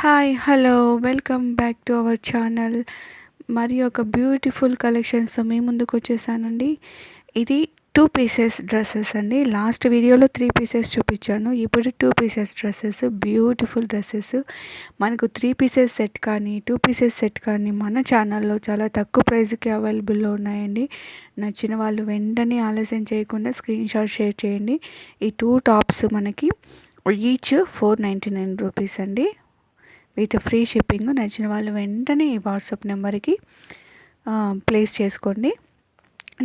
Hi hello welcome back to our channel. మరి ఒక beautiful కలెక్షన్స్తో మీ ముందుకు వచ్చేసానండి. ఇది 2 పీసెస్ డ్రెస్సెస్ అండి. లాస్ట్ వీడియోలో 3 పీసెస్ చూపించాను. ఇప్పుడు 2 పీసెస్ డ్రెస్సెస్, బ్యూటిఫుల్ డ్రెస్సెస్. మనకు 3 పీసెస్ సెట్ కానీ 2 పీసెస్ సెట్ కానీ మన ఛానల్లో చాలా తక్కువ ప్రైస్కి అవైలబుల్లో ఉన్నాయండి. నచ్చిన వాళ్ళు వెంటనే ఆలస్యం చేయకుండా స్క్రీన్ షాట్ షేర్ చేయండి. ఈ 2 టాప్స్ మనకి ఈచ్ 499 రూపీస్ అండి, విత్ ఫ్రీ షిప్పింగ్. నచ్చిన వాళ్ళు వెంటనే ఈ వాట్సాప్ నెంబర్కి ప్లేస్ చేసుకోండి.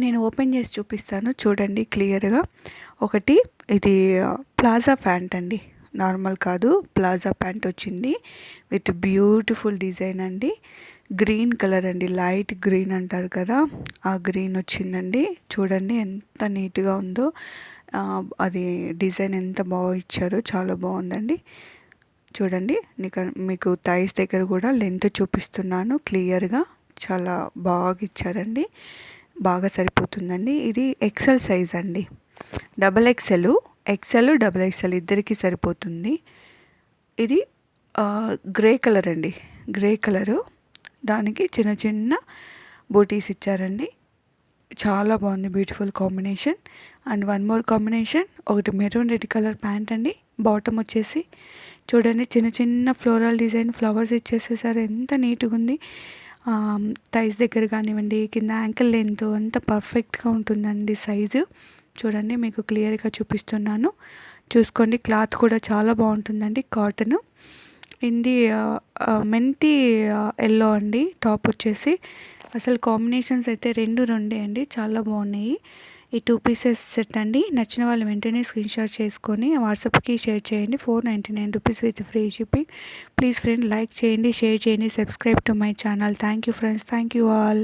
నేను ఓపెన్ చేసి చూపిస్తాను, చూడండి క్లియర్గా. ఒకటి ఇది ప్లాజా ప్యాంట్ అండి, నార్మల్ కాదు, ప్లాజా ప్యాంట్ వచ్చింది విత్ బ్యూటిఫుల్ డిజైన్ అండి. గ్రీన్ కలర్ అండి, లైట్ గ్రీన్ అంటారు కదా, ఆ గ్రీన్ వచ్చిందండి. చూడండి ఎంత నీట్గా ఉందో, అది డిజైన్ ఎంత బాగా ఇచ్చారో, చాలా బాగుందండి. చూడండి, మీకు థైస్ దగ్గర కూడా లెంత్ చూపిస్తున్నాను క్లియర్గా, చాలా బాగా ఇచ్చారండి, బాగా సరిపోతుందండి. ఇది ఎక్సెల్ సైజ్ అండి, ఎక్సెల్ డబల్ ఎక్సెల్ ఇద్దరికి సరిపోతుంది. ఇది గ్రే కలర్ అండి, గ్రే కలరు, దానికి చిన్న చిన్న బూటీస్ ఇచ్చారండి. చాలా బాగుంది, beautiful combination. And one more combination, ఒకటి మెరూన్ రెడ్ కలర్ ప్యాంట్ అండి. బాటమ్ వచ్చేసి చూడండి చిన్న చిన్న ఫ్లోరల్ డిజైన్ ఫ్లవర్స్ ఇచ్చేసేసారు, ఎంత నీట్గా ఉంది. థైస్ దగ్గర కానివ్వండి, కింద యాంకిల్ లెంత్ అంత పర్ఫెక్ట్గా ఉంటుందండి సైజు. చూడండి మీకు క్లియర్గా చూపిస్తున్నాను, చూసుకోండి. క్లాత్ కూడా చాలా బాగుంటుందండి, కాటన్. ఇది మెంతి ఎల్లో అండి టాప్ వచ్చేసి. అసలు కాంబినేషన్స్ అయితే రెండే అండి, చాలా బాగున్నాయి. ఈ 2 పీసెస్ సెట్ అండి. నచ్చిన వాళ్ళు వెంటనే స్క్రీన్ షాట్ చేసుకొని వాట్సాప్కి షేర్ చేయండి. 499 rupees with free shipping. Please friend like చేయండి, షేర్ చేయండి, subscribe to my channel. Thank you friends, thank you all.